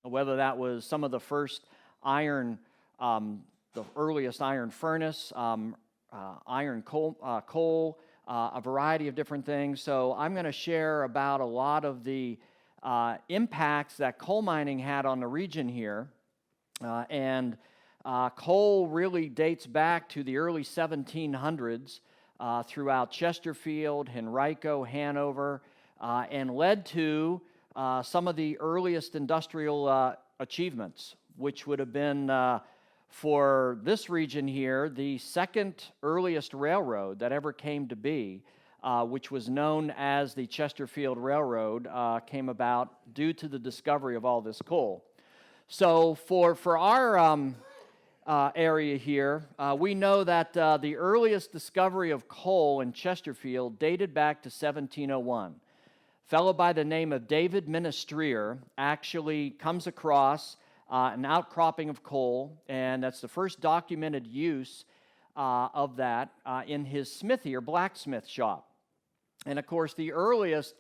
whether that was some of the first iron, the earliest iron furnace, iron coal, a variety of different things. So I'm going to share about a lot of the impacts that coal mining had on the region here. Coal really dates back to the early 1700s throughout Chesterfield, Henrico, Hanover, and led to some of the earliest industrial achievements, which would have been, for this region here, the second earliest railroad that ever came to be, which was known as the Chesterfield Railroad, came about due to the discovery of all this coal. So for our area here, we know that the earliest discovery of coal in Chesterfield dated back to 1701. A fellow by the name of David Ministrier actually comes across an outcropping of coal, and that's the first documented use of that in his smithy or blacksmith shop. And of course, the earliest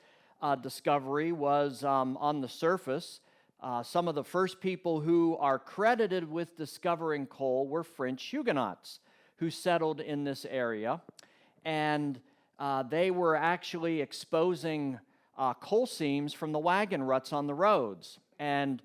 discovery was on the surface. Some of the first people who are credited with discovering coal were French Huguenots who settled in this area. And they were actually exposing coal seams from the wagon ruts on the roads and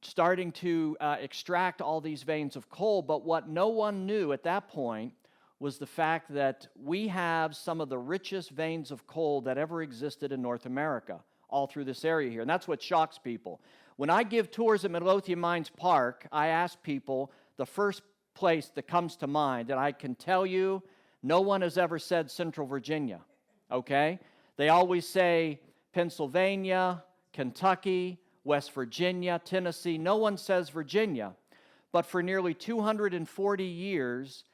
starting to extract all these veins of coal. But what no one knew at that point was the fact that we have some of the richest veins of coal that ever existed in North America, all through this area here. And that's what shocks people. When I give tours at Midlothian Mines Park, I ask people the first place that comes to mind, and I can tell you no one has ever said Central Virginia, okay? They always say Pennsylvania, Kentucky, West Virginia, Tennessee. No one says Virginia. But for nearly 240 years,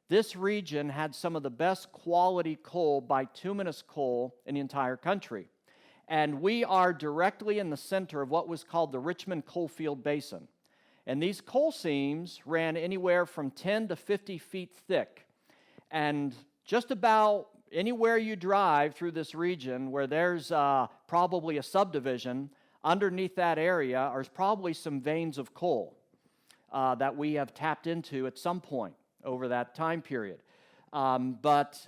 this region had some of the best quality coal, bituminous coal, in the entire country. And we are directly in the center of what was called the Richmond Coalfield Basin. And these coal seams ran anywhere from 10 to 50 feet thick. And just about anywhere you drive through this region where there's probably a subdivision, underneath that area are probably some veins of coal that we have tapped into at some point over that time period. But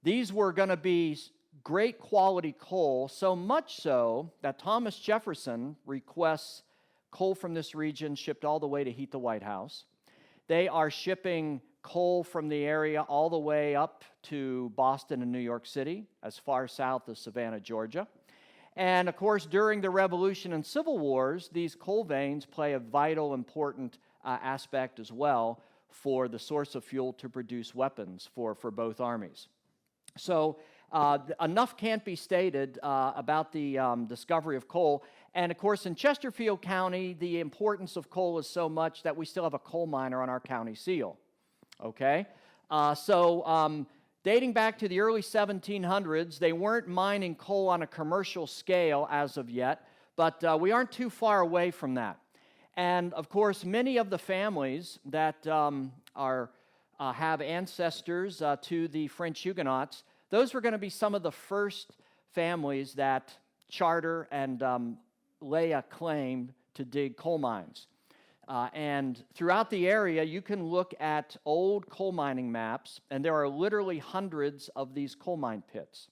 these were going to be great quality coal, so much so that Thomas Jefferson requests coal from this region shipped all the way to heat the White House. They are shipping coal from the area all the way up to Boston and New York City, as far south as Savannah, Georgia. And of course, during the Revolution and Civil Wars, these coal veins play a vital, important aspect as well for the source of fuel to produce weapons for both armies. So enough can't be stated about the discovery of coal. And of course, in Chesterfield County, the importance of coal is so much that we still have a coal miner on our county seal. Okay? Dating back to the early 1700s, they weren't mining coal on a commercial scale as of yet, but we aren't too far away from that. And of course, many of the families that have ancestors to the French Huguenots, those were going to be some of the first families that charter and lay a claim to dig coal mines. And throughout the area, you can look at old coal mining maps, and there are literally hundreds of these coal mine pits.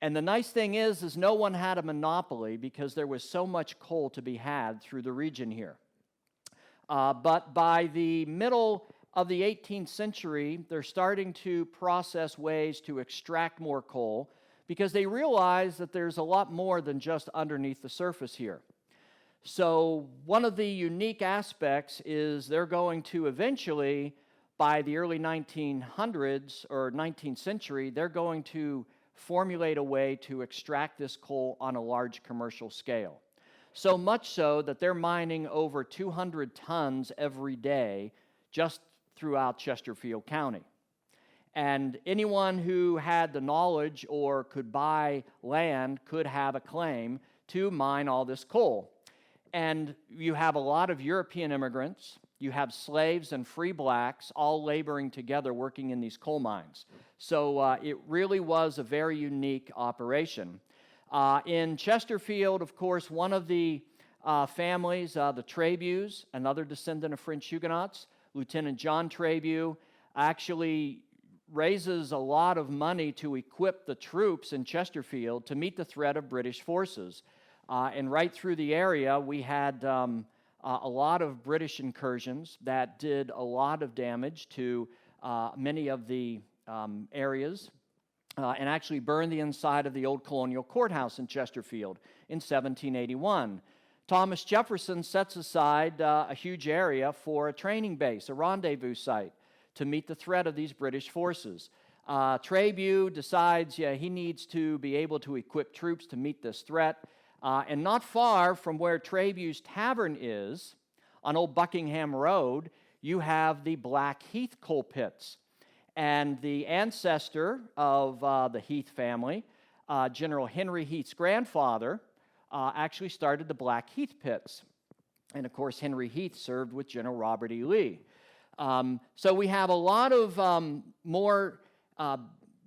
And the nice thing is no one had a monopoly because there was so much coal to be had through the region here. But by the middle of the 18th century, they're starting to process ways to extract more coal because they realize that there's a lot more than just underneath the surface here. So one of the unique aspects is they're going to eventually, by the early 1900s or 19th century, they're going to formulate a way to extract this coal on a large commercial scale. So much so that they're mining over 200 tons every day just throughout Chesterfield County. And anyone who had the knowledge or could buy land could have a claim to mine all this coal. And you have a lot of European immigrants, you have slaves and free blacks all laboring together working in these coal mines. So it really was a very unique operation. In Chesterfield, of course, one of the families, the Trabus, another descendant of French Huguenots. Lieutenant John Trabue actually raises a lot of money to equip the troops in Chesterfield to meet the threat of British forces. And right through the area, we had a lot of British incursions that did a lot of damage to many of the areas and actually burned the inside of the old colonial courthouse in Chesterfield in 1781. Thomas Jefferson sets aside a huge area for a training base, a rendezvous site, to meet the threat of these British forces. Trabue decides he needs to be able to equip troops to meet this threat. And not far from where Trabue's Tavern is, on Old Buckingham Road, you have the Black Heath coal pits. And the ancestor of the Heath family, General Henry Heath's grandfather, actually started the Black Heath pits. And of course, Henry Heath served with General Robert E. Lee. So we have a lot of more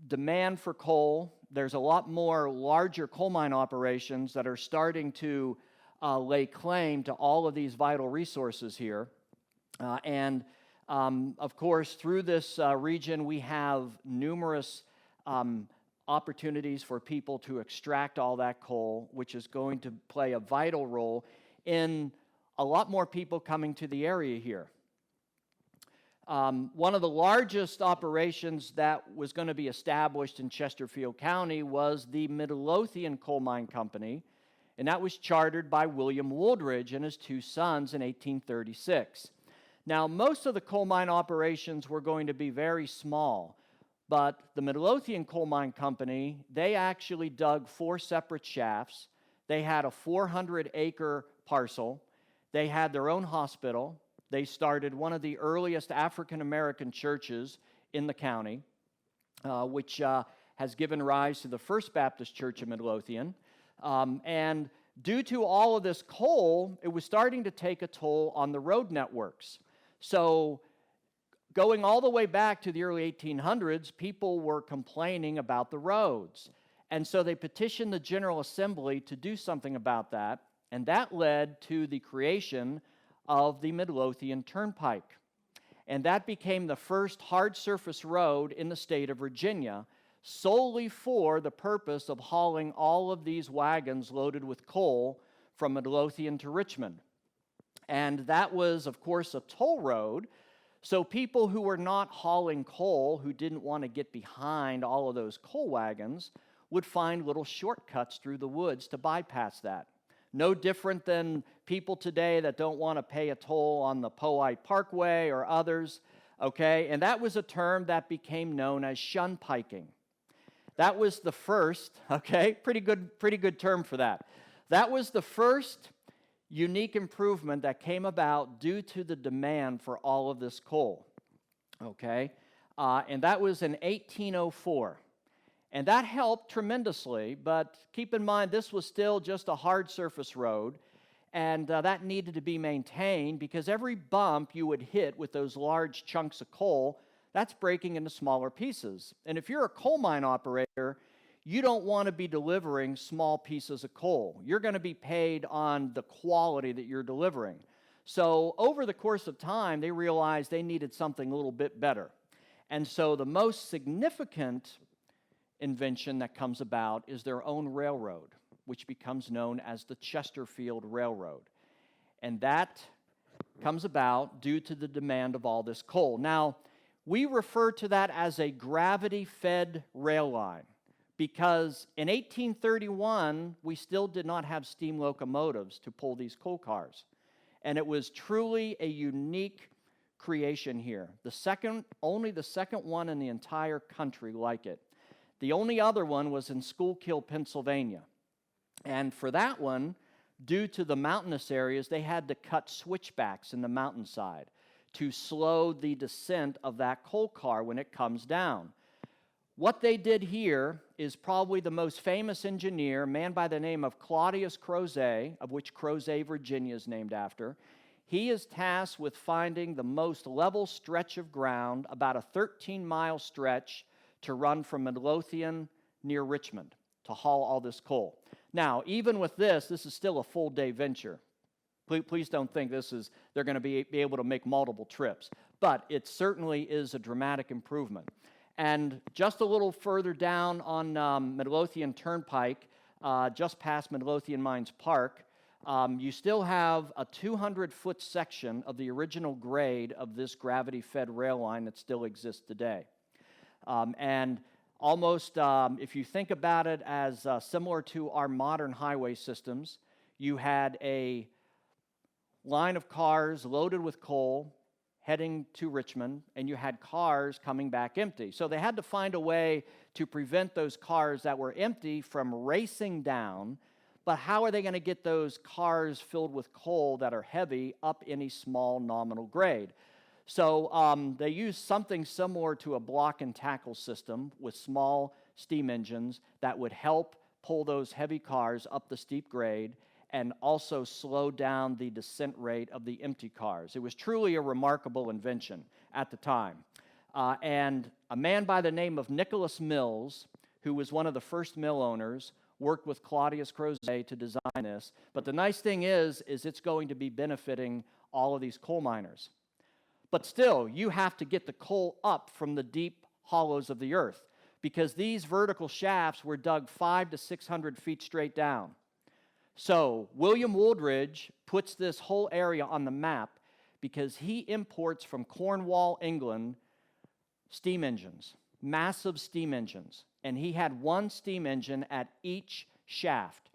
demand for coal. There's a lot more larger coal mine operations that are starting to lay claim to all of these vital resources here. Of course, through this region, we have numerous opportunities for people to extract all that coal, which is going to play a vital role in a lot more people coming to the area here. One of the largest operations that was going to be established in Chesterfield County was the Midlothian Coal Mine Company, and that was chartered by William Wooldridge and his two sons in 1836. Now, most of the coal mine operations were going to be very small, but the Midlothian Coal Mine Company, they actually dug 4 separate shafts. They had a 400-acre parcel. They had their own hospital. They started one of the earliest African-American churches in the county, which has given rise to the First Baptist Church of Midlothian. And due to all of this coal, it was starting to take a toll on the road networks. So going all the way back to the early 1800s, people were complaining about the roads. And so they petitioned the General Assembly to do something about that, and that led to the creation of the Midlothian Turnpike. And that became the first hard surface road in the state of Virginia, solely for the purpose of hauling all of these wagons loaded with coal from Midlothian to Richmond. And that was, of course, a toll road, so people who were not hauling coal, who didn't want to get behind all of those coal wagons, would find little shortcuts through the woods to bypass that. No different than people today that don't want to pay a toll on the Powhite Parkway or others, okay? And that was a term that became known as shunpiking. That was the first, okay, pretty good term for that. That was the first unique improvement that came about due to the demand for all of this coal, okay? And that was in 1804. And that helped tremendously, but keep in mind this was still just a hard surface road, and that needed to be maintained because every bump you would hit with those large chunks of coal, that's breaking into smaller pieces. And if you're a coal mine operator, you don't want to be delivering small pieces of coal. You're going to be paid on the quality that you're delivering. So over the course of time, they realized they needed something a little bit better. And so the most significant invention that comes about is their own railroad, which becomes known as the Chesterfield Railroad. And that comes about due to the demand of all this coal. Now, we refer to that as a gravity-fed rail line because in 1831, we still did not have steam locomotives to pull these coal cars. And it was truly a unique creation here. Only the second one in the entire country like it. The only other one was in Schuylkill, Pennsylvania. And for that one, due to the mountainous areas, they had to cut switchbacks in the mountainside to slow the descent of that coal car when it comes down. What they did here is probably the most famous engineer, a man by the name of Claudius Crozet, of which Crozet, Virginia is named after. He is tasked with finding the most level stretch of ground, about a 13-mile stretch, to run from Midlothian near Richmond to haul all this coal. Now, even with this is still a full-day venture, Please don't think they're going to be able to make multiple trips, but it certainly is a dramatic improvement. And just a little further down on Midlothian Turnpike, just past Midlothian Mines Park, you still have a 200-foot section of the original grade of this gravity-fed rail line that still exists today. And almost, if you think about it as similar to our modern highway systems, you had a line of cars loaded with coal heading to Richmond, and you had cars coming back empty. So they had to find a way to prevent those cars that were empty from racing down, but how are they going to get those cars filled with coal that are heavy up any small nominal grade? So they used something similar to a block and tackle system with small steam engines that would help pull those heavy cars up the steep grade and also slow down the descent rate of the empty cars. It was truly a remarkable invention at the time. And a man by the name of Nicholas Mills, who was one of the first mill owners, worked with Claudius Crozet to design this. But the nice thing is it's going to be benefiting all of these coal miners. But still, you have to get the coal up from the deep hollows of the earth, because these vertical shafts were dug 500 to 600 feet straight down. So William Wooldridge puts this whole area on the map because he imports from Cornwall, England, steam engines, massive steam engines. And he had one steam engine at each shaft.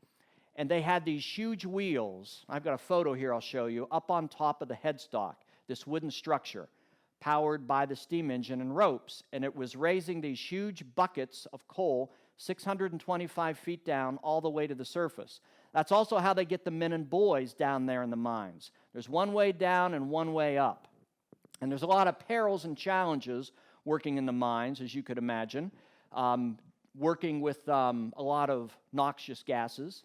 And they had these huge wheels, I've got a photo here I'll show you, up on top of the headstock, this wooden structure, powered by the steam engine and ropes. And it was raising these huge buckets of coal 625 feet down all the way to the surface. That's also how they get the men and boys down there in the mines. There's one way down and one way up. And there's a lot of perils and challenges working in the mines, as you could imagine, working with a lot of noxious gases,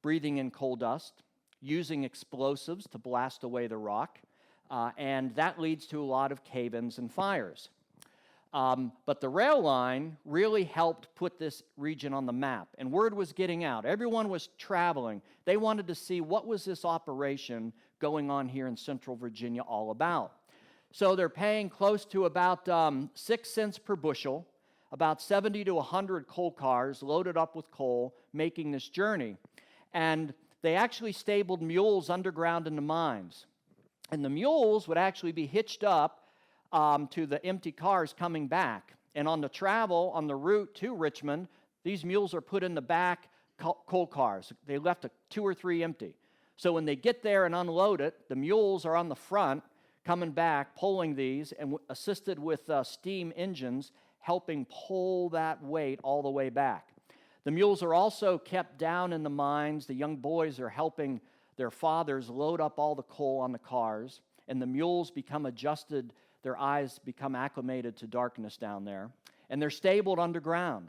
breathing in coal dust, using explosives to blast away the rock, and that leads to a lot of cave-ins and fires. But the rail line really helped put this region on the map, and word was getting out. Everyone was traveling. They wanted to see what was this operation going on here in Central Virginia all about. So they're paying close to about 6 cents per bushel, about 70 to 100 coal cars loaded up with coal making this journey. And they actually stabled mules underground in the mines. And the mules would actually be hitched up to the empty cars coming back. And on the travel, on the route to Richmond, these mules are put in the back coal cars. They left 2 or 3 empty. So when they get there and unload it, the mules are on the front coming back, pulling these, and assisted with steam engines, helping pull that weight all the way back. The mules are also kept down in the mines. The young boys are helping their fathers load up all the coal on the cars, and the mules become adjusted. Their eyes become acclimated to darkness down there. And they're stabled underground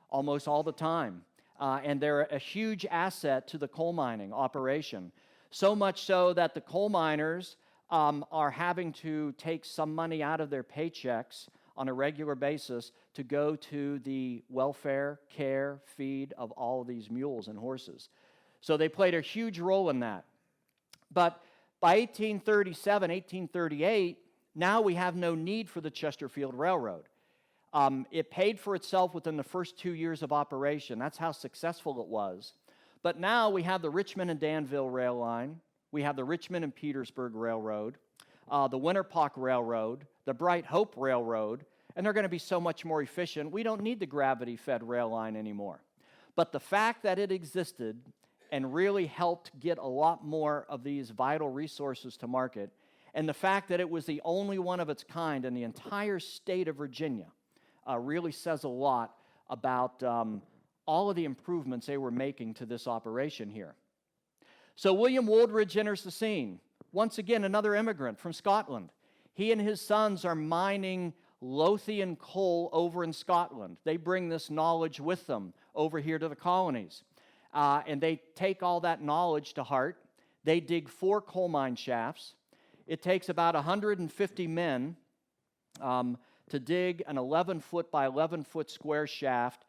almost all the time. And they're a huge asset to the coal mining operation. So much so that the coal miners are having to take some money out of their paychecks on a regular basis to go to the welfare, care, feed of all of these mules and horses. So they played a huge role in that. But by 1837, 1838, now we have no need for the Chesterfield Railroad. It paid for itself within the first 2 years of operation. That's how successful it was. But now we have the Richmond and Danville rail line. We have the Richmond and Petersburg Railroad, the Winterpock Railroad, the Bright Hope Railroad, and they're going to be so much more efficient. We don't need the gravity-fed rail line anymore. But the fact that it existed and really helped get a lot more of these vital resources to market, and the fact that it was the only one of its kind in the entire state of Virginia, really says a lot about all of the improvements they were making to this operation here. So William Wooldridge enters the scene. Once again, another immigrant from Scotland. He and his sons are mining Lothian coal over in Scotland. They bring this knowledge with them over here to the colonies. And they take all that knowledge to heart. They dig 4 coal mine shafts. It takes about 150 men to dig an 11-foot by 11-foot square shaft,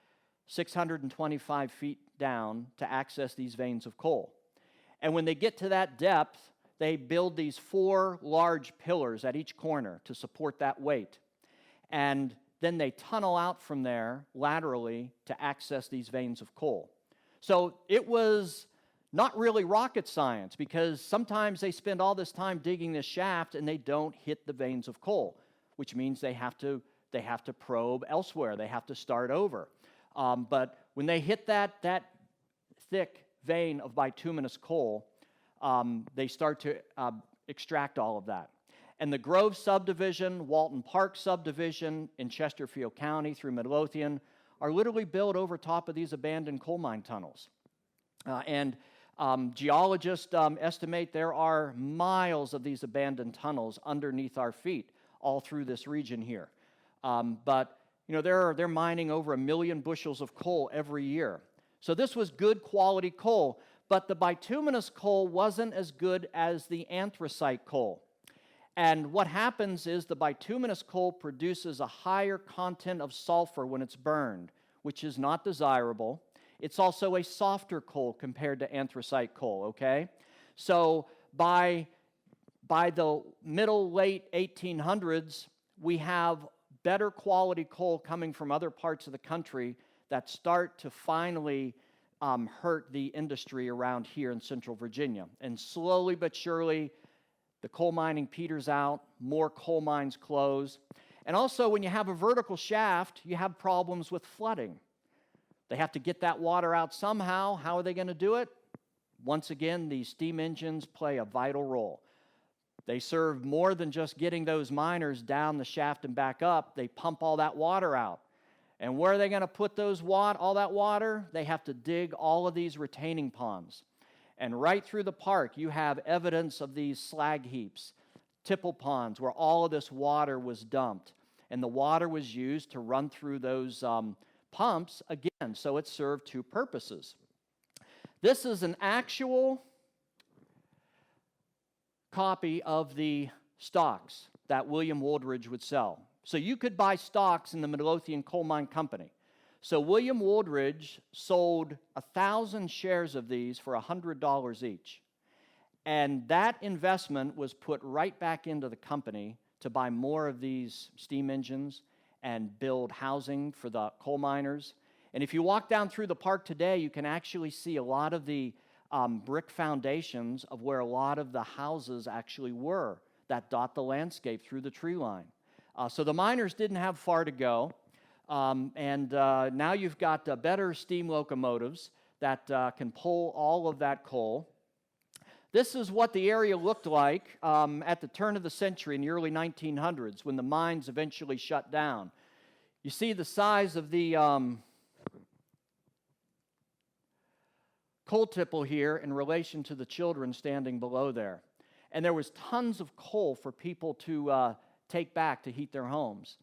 625 feet down, to access these veins of coal. And when they get to that depth, they build these 4 large pillars at each corner to support that weight. And then they tunnel out from there laterally to access these veins of coal. So it was not really rocket science, because sometimes they spend all this time digging this shaft and they don't hit the veins of coal, which means they have to probe elsewhere. They have to start over. But when they hit that thick vein of bituminous coal, they start to extract all of that. And the Grove subdivision, Walton Park subdivision in Chesterfield County through Midlothian are literally built over top of these abandoned coal mine tunnels. Geologists estimate there are miles of these abandoned tunnels underneath our feet all through this region here. But they're mining over 1 million bushels of coal every year. So this was good quality coal, but the bituminous coal wasn't as good as the anthracite coal. And what happens is the bituminous coal produces a higher content of sulfur when it's burned, which is not desirable. It's also a softer coal compared to anthracite coal, okay? So by the late 1800s, we have better quality coal coming from other parts of the country that start to finally hurt the industry around here in Central Virginia. And slowly but surely, the coal mining peters out, more coal mines close. And also, when you have a vertical shaft, you have problems with flooding. They have to get that water out somehow. How are they going to do it? Once again, these steam engines play a vital role. They serve more than just getting those miners down the shaft and back up. They pump all that water out. And where are they going to put all that water? They have to dig all of these retaining ponds. And right through the park, you have evidence of these slag heaps, tipple ponds, where all of this water was dumped. And the water was used to run through those pumps again, so it served 2 purposes. This is an actual copy of the stocks that William Wooldridge would sell. So you could buy stocks in the Midlothian Coal Mine Company. So William Wooldridge sold 1,000 shares of these for $100 each. And that investment was put right back into the company to buy more of these steam engines and build housing for the coal miners. And if you walk down through the park today, you can actually see a lot of the brick foundations of where a lot of the houses actually were that dot the landscape through the tree line. So the miners didn't have far to go. Now you've got better steam locomotives that can pull all of that coal. This is what the area looked like at the turn of the century in the early 1900s when the mines eventually shut down. You see the size of the coal tipple here in relation to the children standing below there. And there was tons of coal for people to take back to heat their homes.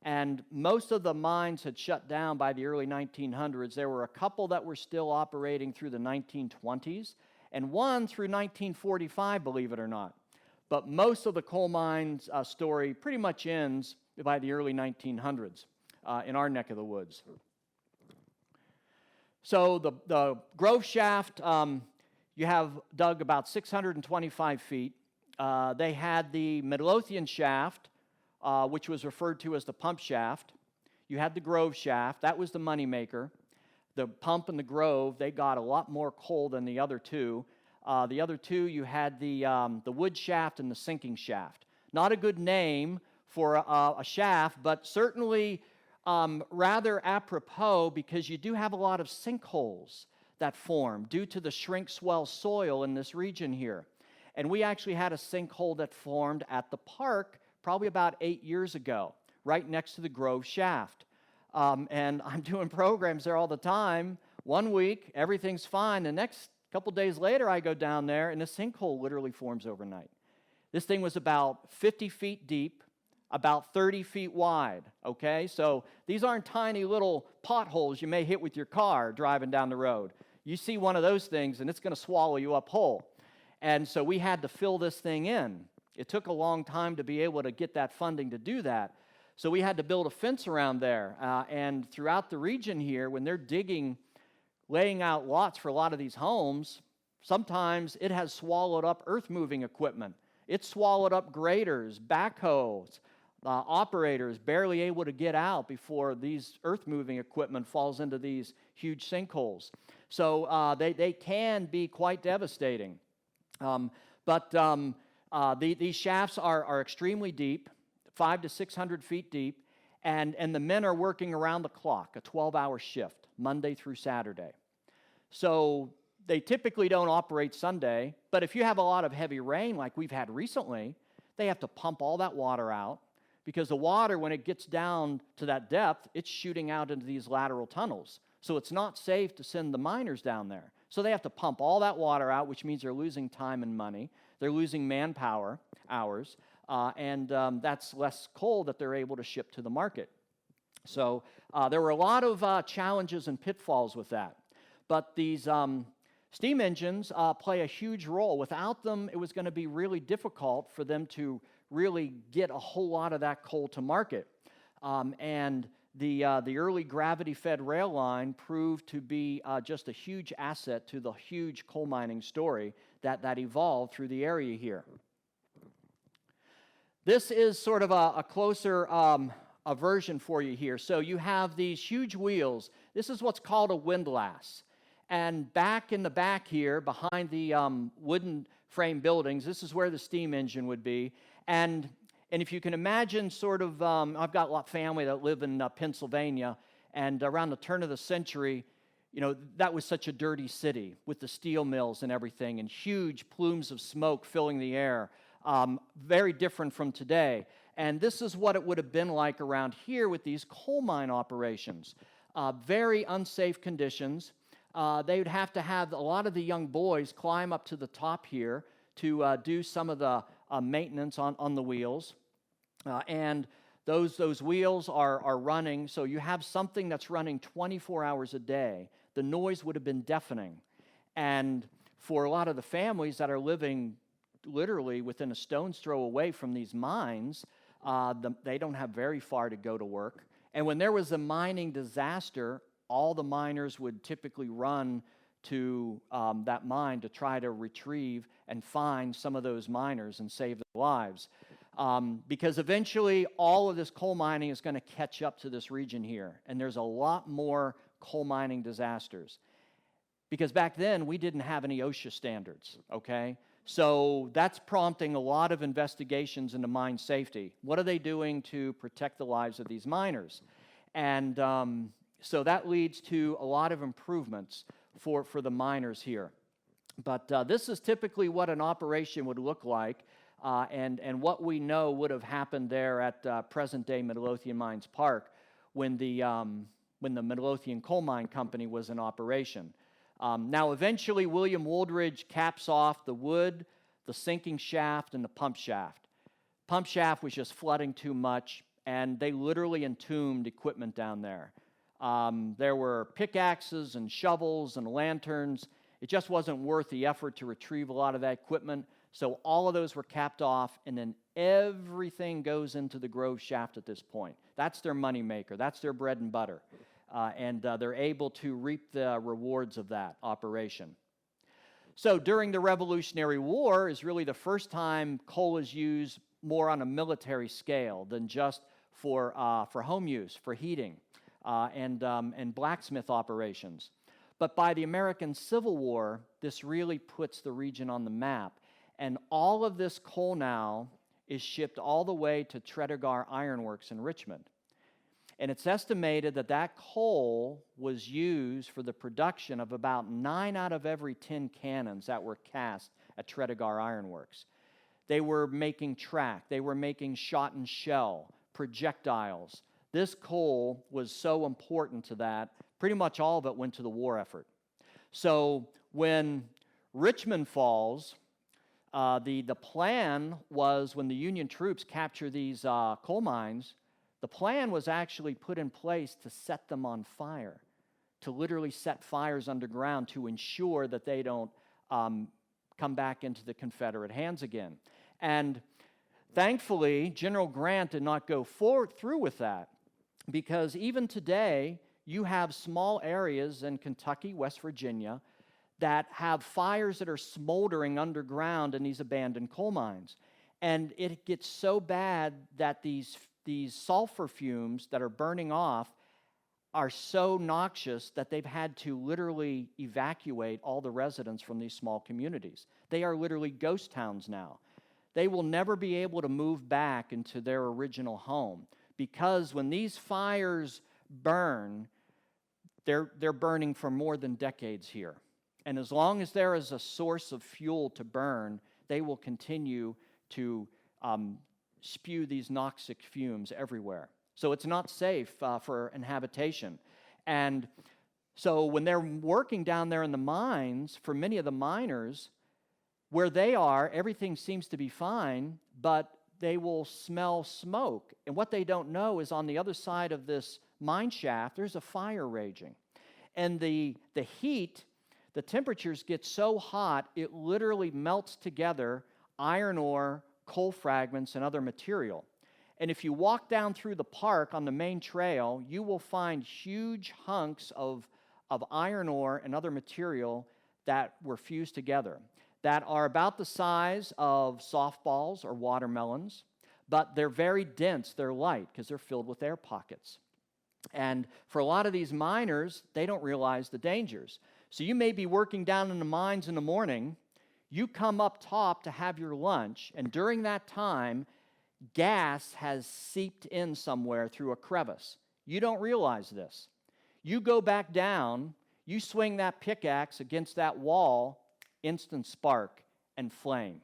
And most of the mines had shut down by the early 1900s. There were a couple that were still operating through the 1920s, and one through 1945, believe it or not. But most of the coal mines story pretty much ends by the early 1900s in our neck of the woods. So the Grove shaft, you have dug about 625 feet. They had the Midlothian shaft, which was referred to as the pump shaft. You had the Grove shaft. That was the moneymaker. The pump and the Grove, they got a lot more coal than the other two. The other two, you had the wood shaft and the sinking shaft. Not a good name for a shaft, but certainly rather apropos because you do have a lot of sinkholes that form due to the shrink-swell soil in this region here. And we actually had a sinkhole that formed at the park probably about 8 years ago, right next to the Grove shaft. And I'm doing programs there all the time. 1 week, everything's fine. The next couple days later, I go down there, and the sinkhole literally forms overnight. This thing was about 50 feet deep, about 30 feet wide, okay? So these aren't tiny little potholes you may hit with your car driving down the road. You see one of those things, and it's going to swallow you up whole. And so we had to fill this thing in. It took a long time to be able to get that funding to do that. So we had to build a fence around there. And throughout the region here, when they're digging, laying out lots for a lot of these homes, sometimes it has swallowed up earth-moving equipment. It's swallowed up graders, backhoes, operators barely able to get out before these earth-moving equipment falls into these huge sinkholes. So they can be quite devastating. These shafts are extremely deep, 500 to 600 feet deep, and the men are working around the clock, a 12-hour shift, Monday through Saturday. So they typically don't operate Sunday, but if you have a lot of heavy rain like we've had recently, they have to pump all that water out, because the water, when it gets down to that depth, it's shooting out into these lateral tunnels. So it's not safe to send the miners down there. So they have to pump all that water out, which means they're losing time and money. They're losing manpower hours, and that's less coal that they're able to ship to the market. So there were a lot of challenges and pitfalls with that. But these steam engines play a huge role. Without them, it was going to be really difficult for them to really get a whole lot of that coal to market. The early gravity-fed rail line proved to be just a huge asset to the huge coal mining story that evolved through the area here. This is sort of a closer a version for you here. So you have these huge wheels. This is what's called a windlass. And back in the back here, behind the wooden frame buildings, this is where the steam engine would be. And if you can imagine sort of, I've got a lot of family that live in Pennsylvania, and around the turn of the century, you know, that was such a dirty city with the steel mills and everything, and huge plumes of smoke filling the air. Very different from today. And this is what it would have been like around here with these coal mine operations. Very unsafe conditions. They would have to have a lot of the young boys climb up to the top here to do some of the maintenance on the wheels. And those wheels are running, so you have something that's running 24 hours a day. The noise would have been deafening. And for a lot of the families that are living literally within a stone's throw away from these mines, they don't have very far to go to work. And when there was a mining disaster, all the miners would typically run to that mine to try to retrieve and find some of those miners and save their lives. Because eventually all of this coal mining is going to catch up to this region here. And there's a lot more coal mining disasters. Because back then we didn't have any OSHA standards, okay? So that's prompting a lot of investigations into mine safety. What are they doing to protect the lives of these miners? And so that leads to a lot of improvements for the miners here. But this is typically what an operation would look like, and what we know would have happened there at present-day Midlothian Mines Park when the Midlothian Coal Mine Company was in operation. Now, eventually, William Wooldridge caps off the wood, the sinking shaft, and the pump shaft. Pump shaft was just flooding too much, and they literally entombed equipment down there. There were pickaxes and shovels and lanterns. It just wasn't worth the effort to retrieve a lot of that equipment, so all of those were capped off, and then everything goes into the Grove shaft at this point. That's their moneymaker. That's their bread and butter. And they're able to reap the rewards of that operation. So during the Revolutionary War is really the first time coal is used more on a military scale than just for home use, for heating, and blacksmith operations. But by the American Civil War, this really puts the region on the map. And all of this coal now is shipped all the way to Tredegar Iron Works in Richmond. And it's estimated that that coal was used for the production of about 9 out of every 10 cannons that were cast at Tredegar Iron Works. They were making track, they were making shot and shell, projectiles. This coal was so important to that, pretty much all of it went to the war effort. So when Richmond falls, the plan was when the Union troops capture these coal mines, the plan was actually put in place to set them on fire, to literally set fires underground to ensure that they don't come back into the Confederate hands again. And thankfully, General Grant did not go through with that, because even today, you have small areas in Kentucky, West Virginia, that have fires that are smoldering underground in these abandoned coal mines. And it gets so bad that these sulfur fumes that are burning off are so noxious that they've had to literally evacuate all the residents from these small communities. They are literally ghost towns now. They will never be able to move back into their original home, because when these fires burn, they're burning for more than decades here. And as long as there is a source of fuel to burn, they will continue to spew these noxic fumes everywhere. So it's not safe for inhabitation. And so when they're working down there in the mines, for many of the miners, where they are, everything seems to be fine, but they will smell smoke. And what they don't know is on the other side of this mine shaft, there's a fire raging. And the heat, the temperatures get so hot, it literally melts together iron ore, coal fragments, and other material. And if you walk down through the park on the main trail, you will find huge hunks of iron ore and other material that were fused together, that are about the size of softballs or watermelons, but they're very dense, they're light, because they're filled with air pockets. And for a lot of these miners, they don't realize the dangers. So you may be working down in the mines in the morning, you come up top to have your lunch, and during that time, gas has seeped in somewhere through a crevice. You don't realize this. You go back down, you swing that pickaxe against that wall, instant spark and flame.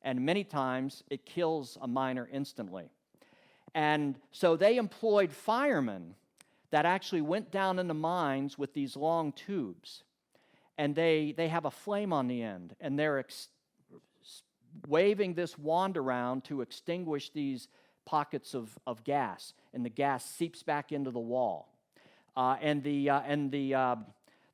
And many times it kills a miner instantly. And so they employed firemen that actually went down in the mines with these long tubes. And they have a flame on the end, and they're waving this wand around to extinguish these pockets of gas, and the gas seeps back into the wall. And the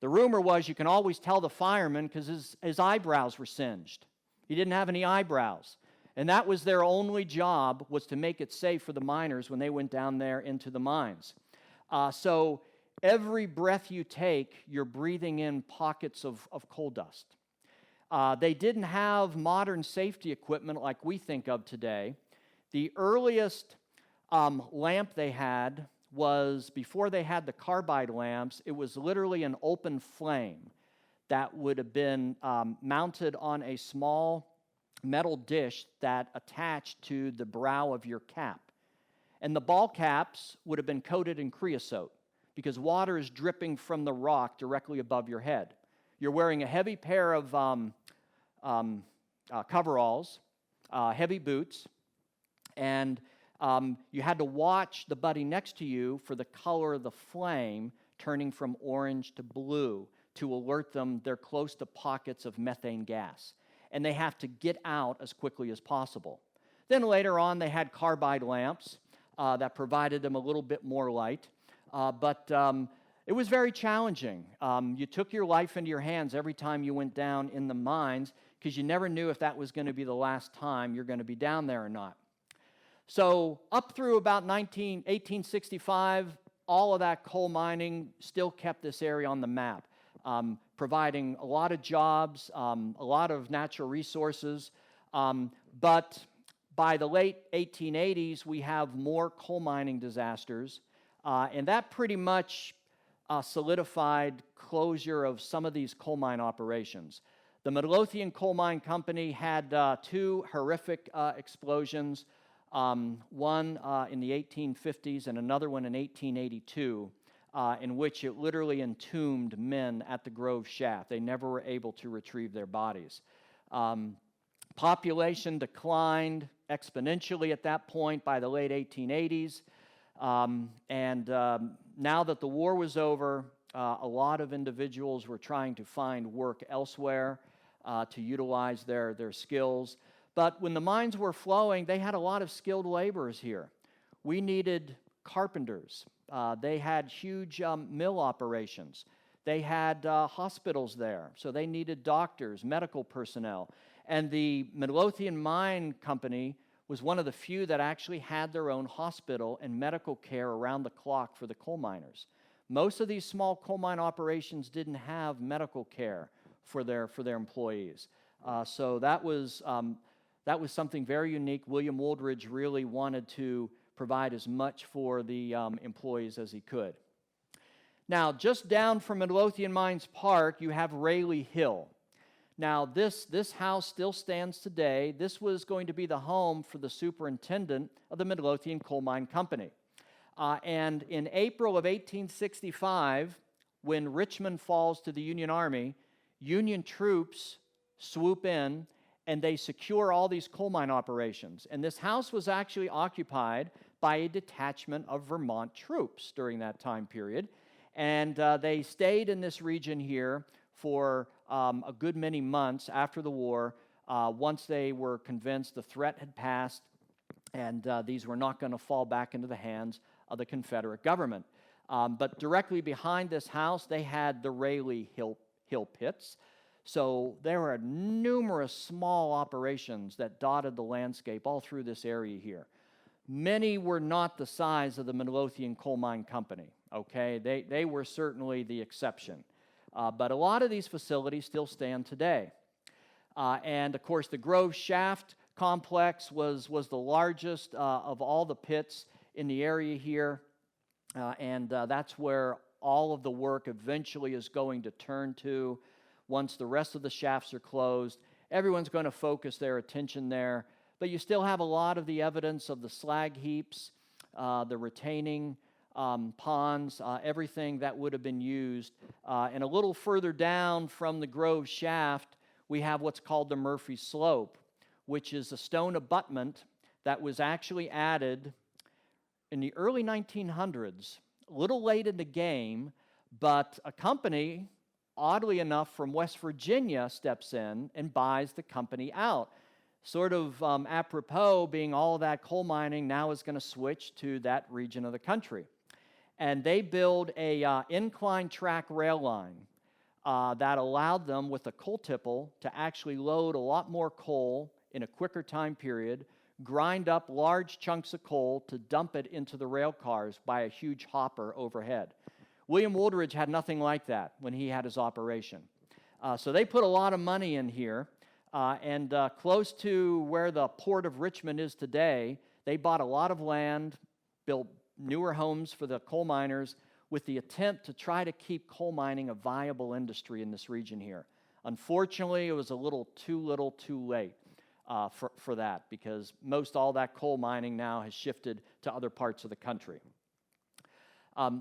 rumor was you can always tell the fireman because his eyebrows were singed. He didn't have any eyebrows. And that was their only job, was to make it safe for the miners when they went down there into the mines. So every breath you take, you're breathing in pockets of coal dust. They didn't have modern safety equipment like we think of today. The earliest lamp they had was, before they had the carbide lamps, it was literally an open flame that would have been mounted on a small metal dish that attached to the brow of your cap. And the ball caps would have been coated in creosote, because water is dripping from the rock directly above your head. You're wearing a heavy pair of coveralls, heavy boots, and you had to watch the buddy next to you for the color of the flame turning from orange to blue to alert them they're close to pockets of methane gas. And they have to get out as quickly as possible. Then later on, they had carbide lamps that provided them a little bit more light. But it was very challenging. You took your life into your hands every time you went down in the mines, because you never knew if that was going to be the last time you're going to be down there or not. So up through about 1865, all of that coal mining still kept this area on the map, providing a lot of jobs, a lot of natural resources. But by the late 1880s, we have more coal mining disasters. And that pretty much solidified closure of some of these coal mine operations. The Midlothian Coal Mine Company had two horrific explosions, one in the 1850s and another one in 1882, in which it literally entombed men at the Grove Shaft. They never were able to retrieve their bodies. Population declined exponentially at that point by the late 1880s. Now that the war was over, a lot of individuals were trying to find work elsewhere to utilize their skills. But when the mines were flowing, they had a lot of skilled laborers here. We needed carpenters. They had huge mill operations. They had hospitals there, so they needed doctors, medical personnel. And the Midlothian Mine Company was one of the few that actually had their own hospital and medical care around the clock for the coal miners. Most of these small coal mine operations didn't have medical care for their employees. So that was something very unique. William Wooldridge really wanted to provide as much for the employees as he could. Now, just down from Midlothian Mines Park, you have Rayleigh Hill. Now, this house still stands today. This was going to be the home for the superintendent of the Midlothian Coal Mine Company. And in April of 1865, when Richmond falls to the Union Army, Union troops swoop in and they secure all these coal mine operations. And this house was actually occupied by a detachment of Vermont troops during that time period. And they stayed in this region here for a good many months after the war, once they were convinced the threat had passed and these were not going to fall back into the hands of the Confederate government. But directly behind this house, they had the Rayleigh Hill pits. So there were numerous small operations that dotted the landscape all through this area here. Many were not the size of the Midlothian Coal Mine Company, okay? They were certainly the exception. But a lot of these facilities still stand today. And of course, the Grove Shaft complex was the largest of all the pits in the area here. And that's where all of the work eventually is going to turn to once the rest of the shafts are closed. Everyone's going to focus their attention there. But you still have a lot of the evidence of the slag heaps, the retaining ponds, everything that would have been used. And a little further down from the Grove Shaft, we have what's called the Murphy Slope, which is a stone abutment that was actually added in the early 1900s, a little late in the game, but a company, oddly enough, from West Virginia steps in and buys the company out. Sort of apropos, being all of that coal mining now is going to switch to that region of the country. And they build a incline track rail line that allowed them, with a coal tipple, to actually load a lot more coal in a quicker time period, grind up large chunks of coal to dump it into the rail cars by a huge hopper overhead. William Wooldridge had nothing like that when he had his operation. So they put a lot of money in here. And close to where the Port of Richmond is today, they bought a lot of land, built newer homes for the coal miners with the attempt to try to keep coal mining a viable industry in this region here. Unfortunately, it was a little too late for that, because most all that coal mining now has shifted to other parts of the country.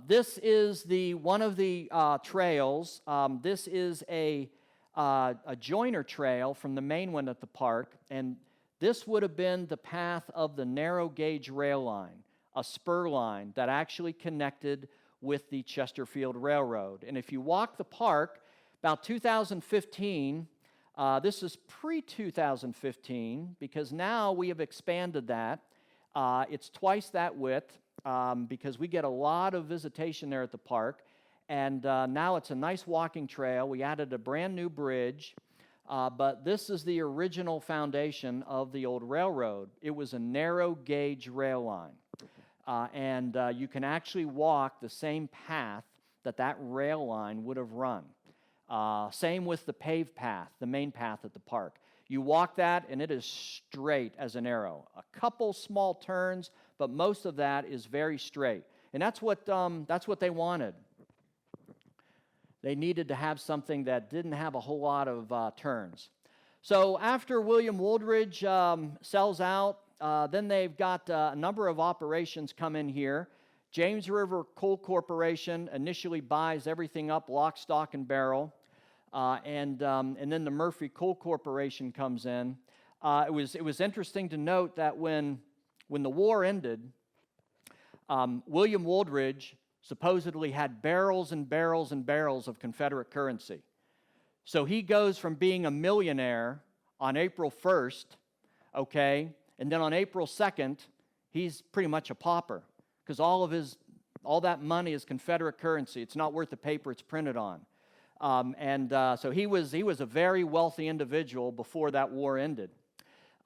This is one of the trails. This is a joiner trail from the main one at the park, and this would have been the path of the narrow gauge rail line, a spur line that actually connected with the Chesterfield Railroad. And if you walk the park, about 2015, this is pre-2015, because now we have expanded that. It's twice that width, because we get a lot of visitation there at the park. And now it's a nice walking trail. We added a brand new bridge, but this is the original foundation of the old railroad. It was a narrow gauge rail line. And you can actually walk the same path that rail line would have run. Same with the paved path, the main path at the park. You walk that, and it is straight as an arrow. A couple small turns, but most of that is very straight. And that's what they wanted. They needed to have something that didn't have a whole lot of turns. So after William Wooldridge sells out, then they've got a number of operations come in here. James River Coal Corporation initially buys everything up, lock, stock, and barrel. And then the Murphy Coal Corporation comes in. It was interesting to note that when the war ended, William Wooldridge supposedly had barrels and barrels and barrels of Confederate currency. So he goes from being a millionaire on April 1st, okay, and then on April 2nd, he's pretty much a pauper, because all that money is Confederate currency. It's not worth the paper it's printed on. So he was a very wealthy individual before that war ended.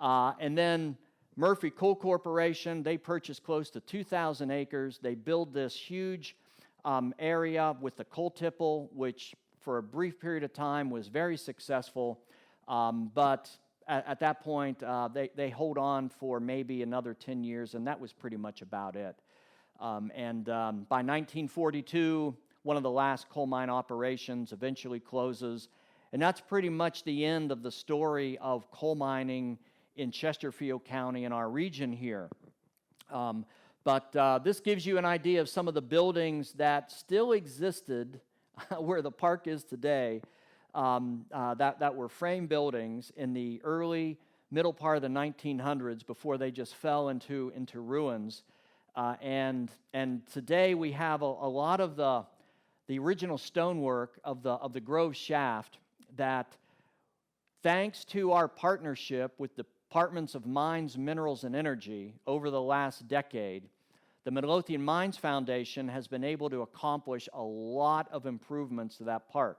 And then Murphy Coal Corporation, they purchased close to 2,000 acres. They build this huge area with the coal tipple, which for a brief period of time, was very successful, but at that point, they hold on for maybe another 10 years, and that was pretty much about it. By 1942, one of the last coal mine operations eventually closes, and that's pretty much the end of the story of coal mining in Chesterfield County in our region here. But this gives you an idea of some of the buildings that still existed where the park is today, that were frame buildings in the middle part of the 1900s before they just fell into ruins. And today we have a lot of the original stonework of the Grove Shaft that, thanks to our partnership with the Departments of Mines, Minerals, and Energy over the last decade, the Midlothian Mines Foundation has been able to accomplish a lot of improvements to that park.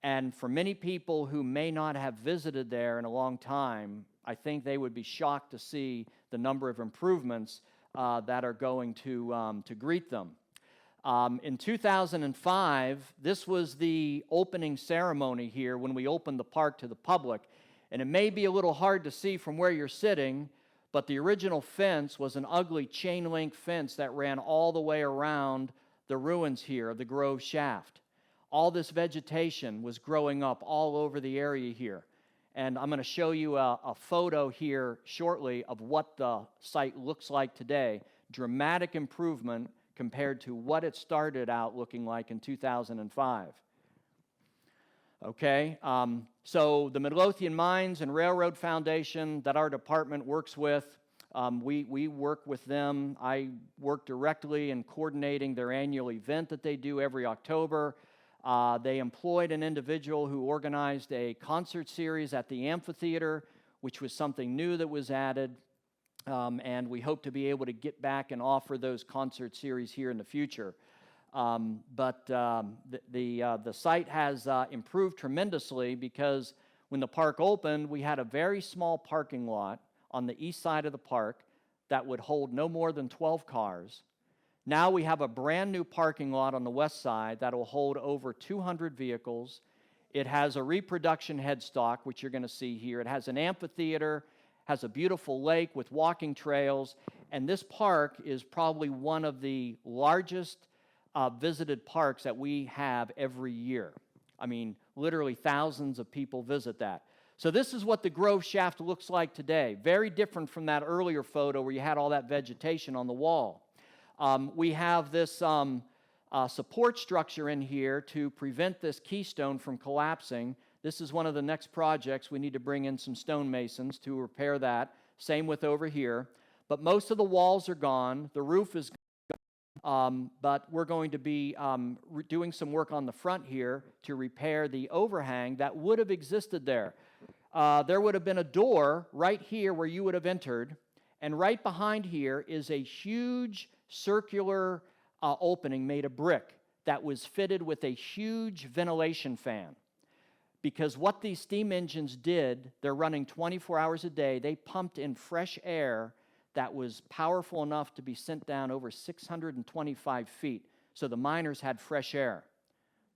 And for many people who may not have visited there in a long time, I think they would be shocked to see the number of improvements that are going to greet them. In 2005, this was the opening ceremony here when we opened the park to the public. And it may be a little hard to see from where you're sitting, but the original fence was an ugly chain link fence that ran all the way around the ruins here of the Grove Shaft. All this vegetation was growing up all over the area here. And I'm going to show you a photo here shortly of what the site looks like today. Dramatic improvement compared to what it started out looking like in 2005. Okay, so the Midlothian Mines and Railroad Foundation that our department works with, we work with them. I work directly in coordinating their annual event that they do every October. They employed an individual who organized a concert series at the amphitheater, which was something new that was added, and we hope to be able to get back and offer those concert series here in the future. But the site has improved tremendously, because when the park opened, we had a very small parking lot on the east side of the park that would hold no more than 12 cars. Now we have a brand new parking lot on the west side that will hold over 200 vehicles. It has a reproduction headstock, which you're going to see here. It has an amphitheater, has a beautiful lake with walking trails, and this park is probably one of the largest visited parks that we have every year. I mean, literally thousands of people visit that. So this is what the Grove Shaft looks like today. Very different from that earlier photo where you had all that vegetation on the wall. We have this support structure in here to prevent this keystone from collapsing. This is one of the next projects. We need to bring in some stonemasons to repair that. Same with over here. But most of the walls are gone. The roof is gone. But we're going to be doing some work on the front here to repair the overhang that would have existed there. There would have been a door right here where you would have entered, and right behind here is a huge circular opening made of brick that was fitted with a huge ventilation fan. Because what these steam engines did, they're running 24 hours a day, they pumped in fresh air that was powerful enough to be sent down over 625 feet. So the miners had fresh air.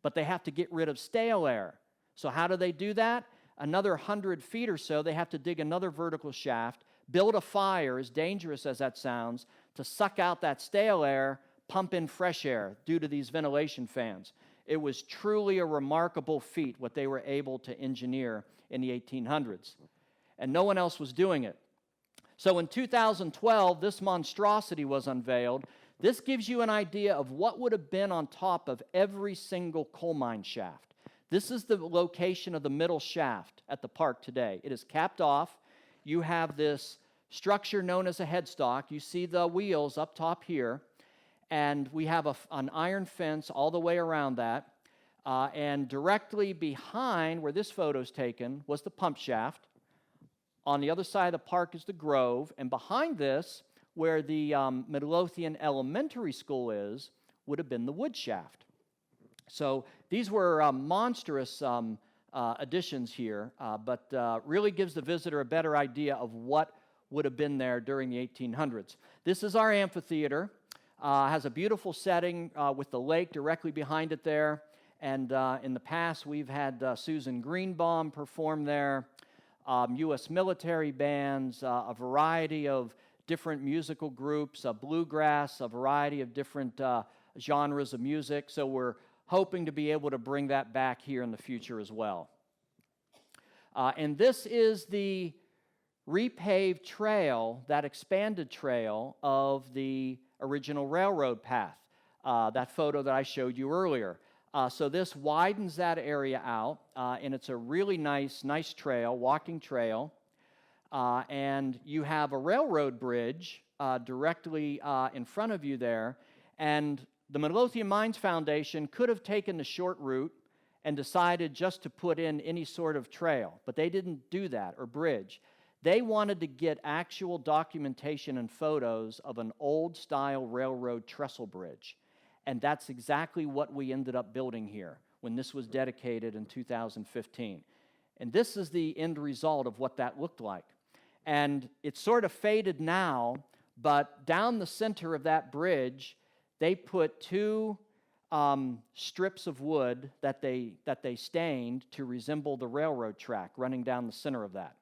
But they have to get rid of stale air. So how do they do that? Another 100 feet or so, they have to dig another vertical shaft, build a fire, as dangerous as that sounds, to suck out that stale air, pump in fresh air due to these ventilation fans. It was truly a remarkable feat what they were able to engineer in the 1800s. And no one else was doing it. So in 2012, this monstrosity was unveiled. This gives you an idea of what would have been on top of every single coal mine shaft. This is the location of the middle shaft at the park today. It is capped off. You have this structure known as a headstock. You see the wheels up top here. And we have an iron fence all the way around that. And directly behind where this photo is taken was the pump shaft. On the other side of the park is the Grove. And behind this, where the Midlothian Elementary School is, would have been the wood shaft. So these were monstrous additions here, but really gives the visitor a better idea of what would have been there during the 1800s. This is our amphitheater. Has a beautiful setting with the lake directly behind it there. And in the past, we've had Susan Greenbaum perform there, U.S. military bands, a variety of different musical groups, bluegrass, a variety of different genres of music. So we're hoping to be able to bring that back here in the future as well. And this is the repaved trail, that expanded trail of the original railroad path, that photo that I showed you earlier. So this widens that area out, and it's a really nice trail, walking trail. And you have a railroad bridge directly in front of you there. And the Midlothian Mines Foundation could have taken the short route and decided just to put in any sort of trail, but they didn't do that, or bridge. They wanted to get actual documentation and photos of an old-style railroad trestle bridge. And that's exactly what we ended up building here when this was dedicated in 2015. And this is the end result of what that looked like. And it's sort of faded now, but down the center of that bridge, they put two strips of wood that they stained to resemble the railroad track running down the center of that.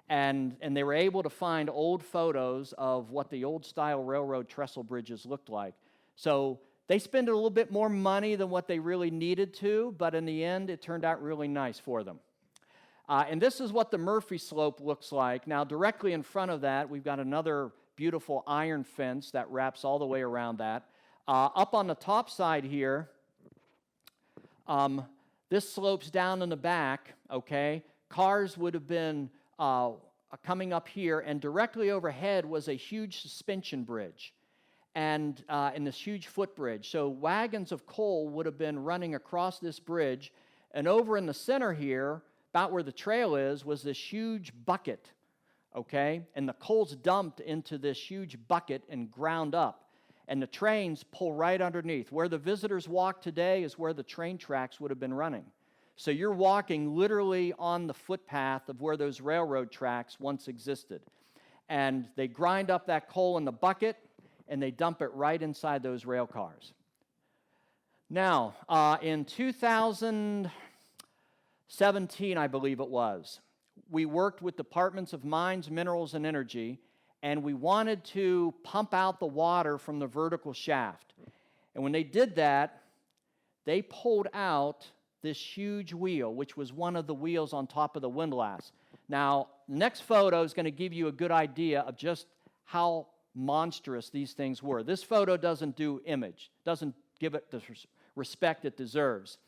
And they were able to find old photos of what the old-style railroad trestle bridges looked like. So they spent a little bit more money than what they really needed to, but in the end, it turned out really nice for them. And this is what the Murphy Slope looks like. Now, directly in front of that, we've got another beautiful iron fence that wraps all the way around that. Up on the top side here, this slopes down in the back, okay? Cars would have been coming up here, and directly overhead was a huge suspension bridge and this huge footbridge. So wagons of coal would have been running across this bridge, and over in the center here, about where the trail is, was this huge bucket, okay? And the coal's dumped into this huge bucket and ground up, and the trains pull right underneath. Where the visitors walk today is where the train tracks would have been running. So you're walking literally on the footpath of where those railroad tracks once existed. And they grind up that coal in the bucket, and they dump it right inside those rail cars. Now, in 2017, I believe it was, we worked with Departments of Mines, Minerals, and Energy, and we wanted to pump out the water from the vertical shaft. And when they did that, they pulled out this huge wheel, which was one of the wheels on top of the windlass. Now, the next photo is going to give you a good idea of just how monstrous these things were. This photo doesn't do image, doesn't give it the respect it deserves.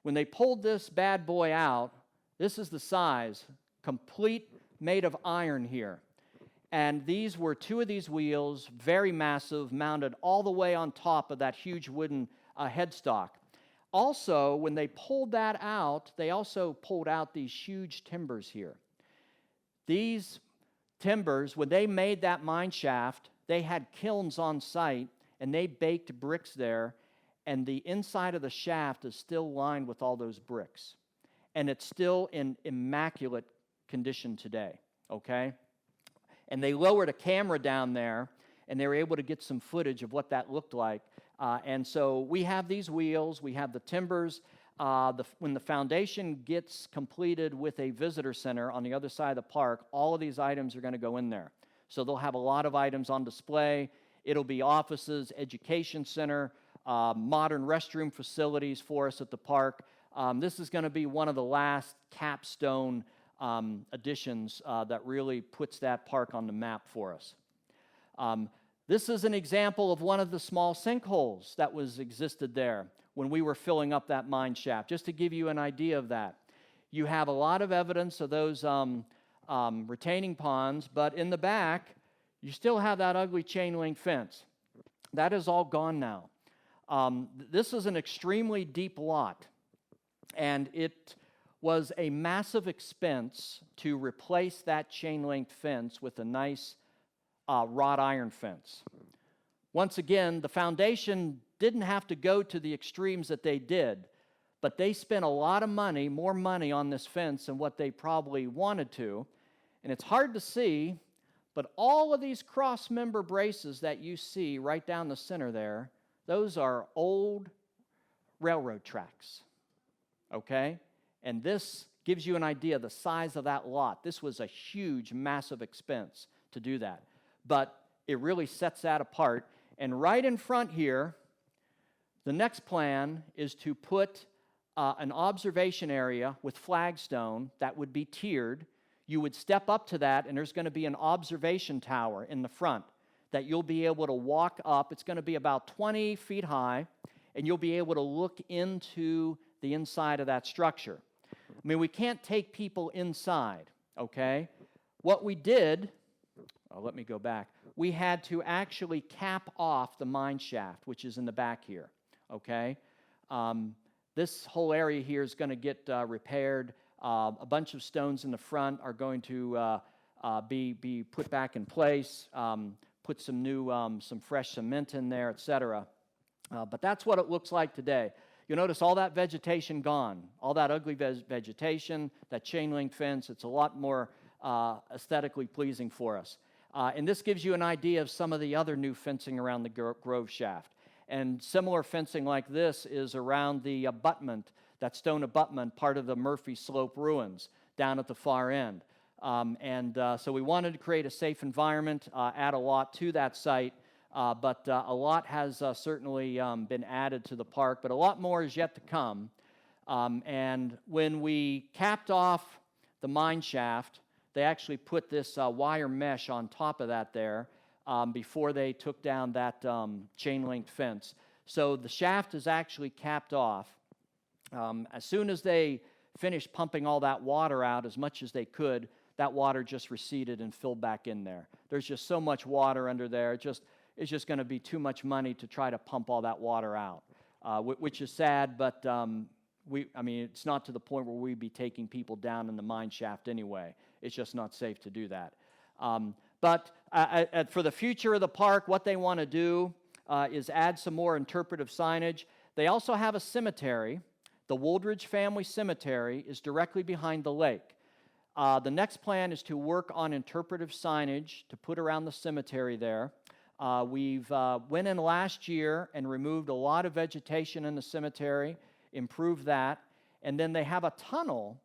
When they pulled this bad boy out, this is the size, complete, made of iron here. And these were two of these wheels, very massive, mounted all the way on top of that huge wooden headstock. Also, when they pulled that out, they also pulled out these huge timbers here. These timbers, when they made that mine shaft, they had kilns on site, and they baked bricks there, and the inside of the shaft is still lined with all those bricks. And it's still in immaculate condition today, okay? And they lowered a camera down there, and they were able to get some footage of what that looked like. And so we have these wheels, we have the timbers. When the foundation gets completed with a visitor center on the other side of the park, all of these items are going to go in there. So they'll have a lot of items on display. It'll be offices, education center, modern restroom facilities for us at the park. This is going to be one of the last capstone additions that really puts that park on the map for us. This is an example of one of the small sinkholes that existed there when we were filling up that mine shaft, just to give you an idea of that. You have a lot of evidence of those retaining ponds, but in the back, you still have that ugly chain link fence. That is all gone now. This is an extremely deep lot, and it was a massive expense to replace that chain link fence with a nice wrought iron fence. Once again, the foundation didn't have to go to the extremes that they did, but they spent a lot of money, more money on this fence than what they probably wanted to. And it's hard to see, but all of these cross-member braces that you see right down the center there, those are old railroad tracks, okay? And this gives you an idea of the size of that lot. This was a huge, massive expense to do that. But it really sets that apart. And right in front here, the next plan is to put an observation area with flagstone that would be tiered. You would step up to that, and there's going to be an observation tower in the front that you'll be able to walk up. It's going to be about 20 feet high, and you'll be able to look into the inside of that structure. I mean, we can't take people inside, okay? What we did, let me go back. We had to actually cap off the mine shaft, which is in the back here, okay? This whole area here is going to get repaired. A bunch of stones in the front are going to be put back in place, put some new, some fresh cement in there, etc. But that's what it looks like today. You'll notice all that vegetation gone, all that ugly vegetation, that chain link fence. It's a lot more aesthetically pleasing for us. And this gives you an idea of some of the other new fencing around the Grove shaft. And similar fencing like this is around the abutment, that stone abutment, part of the Murphy Slope ruins down at the far end. So we wanted to create a safe environment, add a lot to that site, but a lot has certainly been added to the park, but a lot more is yet to come. And when we capped off the mine shaft, they actually put this wire mesh on top of that there before they took down that chain-linked fence. So the shaft is actually capped off. As soon as they finished pumping all that water out as much as they could, that water just receded and filled back in there. There's just so much water under there. It's just going to be too much money to try to pump all that water out, which is sad, but it's not to the point where we'd be taking people down in the mine shaft anyway. It's just not safe to do that. But for the future of the park, what they want to do is add some more interpretive signage. They also have a cemetery. The Wooldridge Family Cemetery is directly behind the lake. The next plan is to work on interpretive signage to put around the cemetery there. We've went in last year and removed a lot of vegetation in the cemetery, improved that, and then they have a tunnel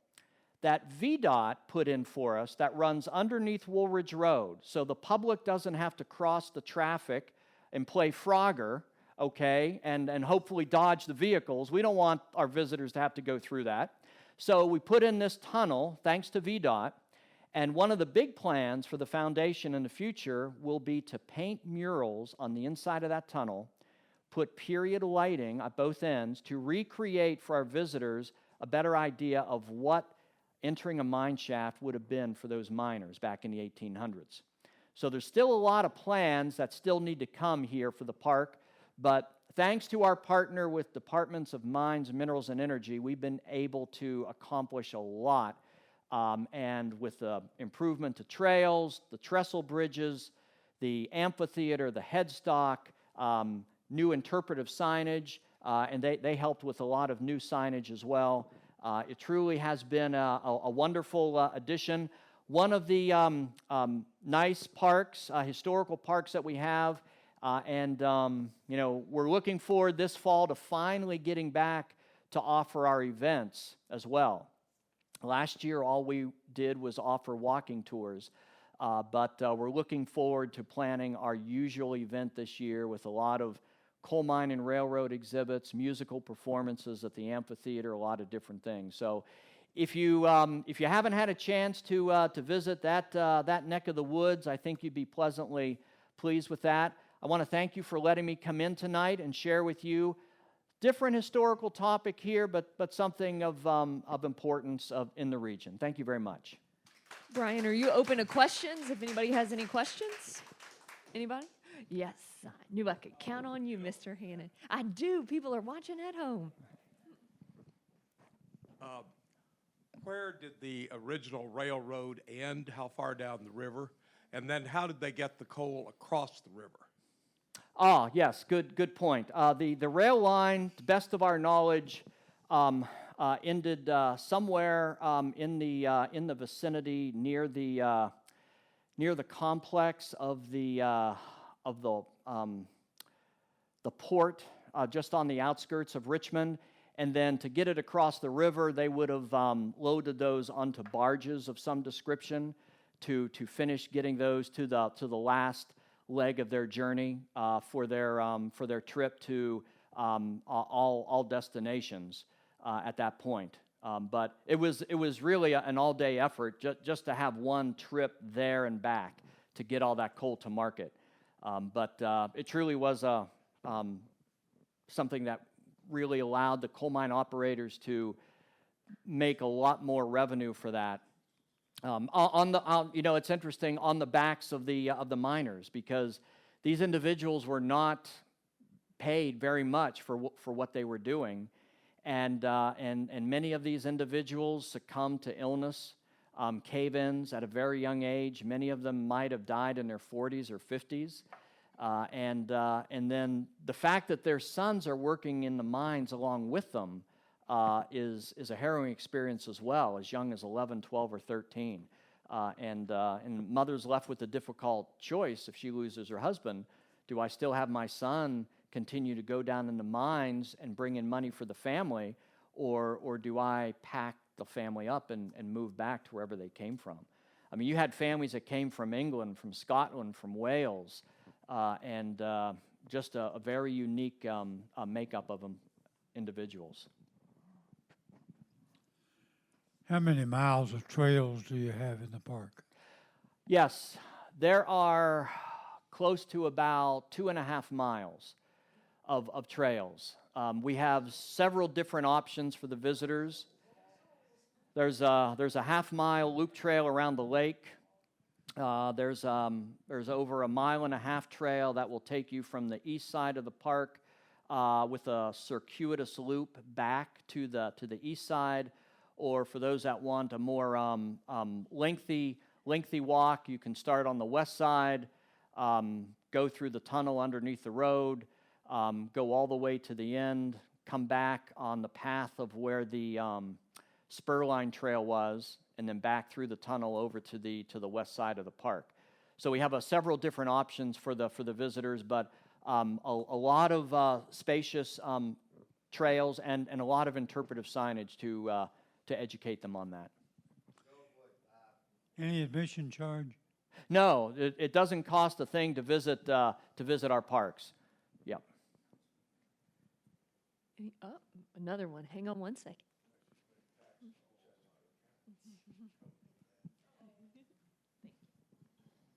that VDOT put in for us that runs underneath Woolridge Road, so the public doesn't have to cross the traffic and play Frogger, okay, and hopefully dodge the vehicles. We don't want our visitors to have to go through that. So we put in this tunnel, thanks to VDOT, and one of the big plans for the foundation in the future will be to paint murals on the inside of that tunnel, put period lighting at both ends to recreate for our visitors a better idea of what entering a mine shaft would have been for those miners back in the 1800s. So there's still a lot of plans that still need to come here for the park, but thanks to our partner with Departments of Mines, Minerals, and Energy, we've been able to accomplish a lot. And with the improvement to trails, the trestle bridges, the amphitheater, the headstock, new interpretive signage, and they helped with a lot of new signage as well. It truly has been a wonderful addition. One of the nice parks, historical parks that we have, we're looking forward this fall to finally getting back to offer our events as well. Last year, all we did was offer walking tours, but we're looking forward to planning our usual event this year with a lot of coal mine and railroad exhibits, musical performances at the amphitheater, a lot of different things. So if you haven't had a chance to visit that neck of the woods, I think you'd be pleasantly pleased with that. I want to thank you for letting me come in tonight and share with you different historical topic here, but something of importance in the region. Thank you very much. Brian, are you open to questions? If anybody has any questions? Anybody? Yes, I knew I could count on you, Mr. Hannon. I do. People are watching at home. Where did the original railroad end? How far down the river? And then how did they get the coal across the river? Ah, yes, good point. The rail line, to the best of our knowledge, ended somewhere in the vicinity near the complex of the port, just on the outskirts of Richmond. And then to get it across the river, they would have loaded those onto barges of some description to finish getting those to the last leg of their journey for their trip to all destinations at that point. But it was really an all-day effort just to have one trip there and back to get all that coal to market. But it truly was something that really allowed the coal mine operators to make a lot more revenue for that. It's interesting, on the backs of the miners, because these individuals were not paid very much for what they were doing, and many of these individuals succumbed to illness, cave-ins at a very young age. Many of them might have died in their 40s or 50s. And then the fact that their sons are working in the mines along with them is a harrowing experience as well, as young as 11, 12, or 13. And mother's left with a difficult choice if she loses her husband. Do I still have my son continue to go down in the mines and bring in money for the family, or do I pack the family up and move back to wherever they came from? I mean, you had families that came from England, from Scotland, from Wales, and just a very unique makeup of them individuals. How many miles of trails do you have in the park? Yes, there are close to about 2.5 miles of trails. We have several different options for the visitors. There's a half-mile loop trail around the lake. There's over 1.5 mile trail that will take you from the east side of the park with a circuitous loop back to the east side. Or for those that want a more lengthy walk, you can start on the west side, go through the tunnel underneath the road, go all the way to the end, come back on the path of where the Spurline Trail was, and then back through the tunnel over to the west side of the park. So we have several different options for the visitors, but a lot of spacious trails and a lot of interpretive signage to educate them on that. Any admission charge? No, it doesn't cost a thing to visit our parks. Yep. Oh, another one. Hang on one second.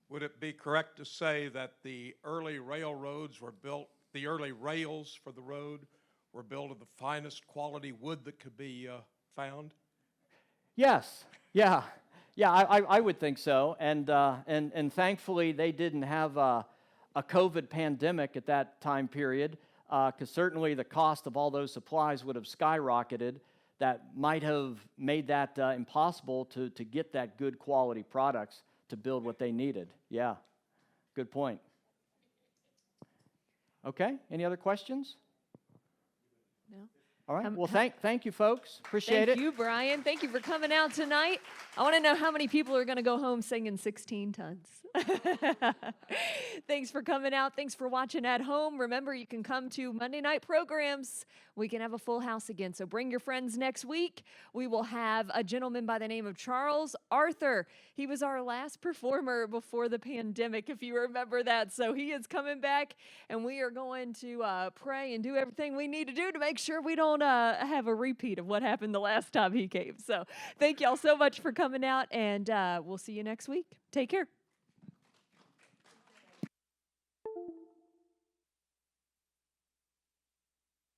Would it be correct to say that the early railroads were built, the early rails for the road were built of the finest quality wood that could be found? Yes. Yeah. I would think so. And thankfully they didn't have a COVID pandemic at that time period, because certainly the cost of all those supplies would have skyrocketed. That might have made that impossible to get that good quality products to build what they needed. Yeah, good point. Okay, any other questions? No. All right, well, thank you, folks. Appreciate it. Thank you, Brian. Thank you for coming out tonight. I want to know how many people are going to go home singing 16 Tons. Thanks for coming out. Thanks for watching at home. Remember, you can come to Monday night programs. We can have a full house again, so bring your friends next week. We will have a gentleman by the name of Charles Arthur. He was our last performer before the pandemic, if you remember that. So he is coming back, and we are going to pray and do everything we need to do to make sure we don't have a repeat of what happened the last time he came. So thank y'all so much for coming out, and we'll see you next week. Take care.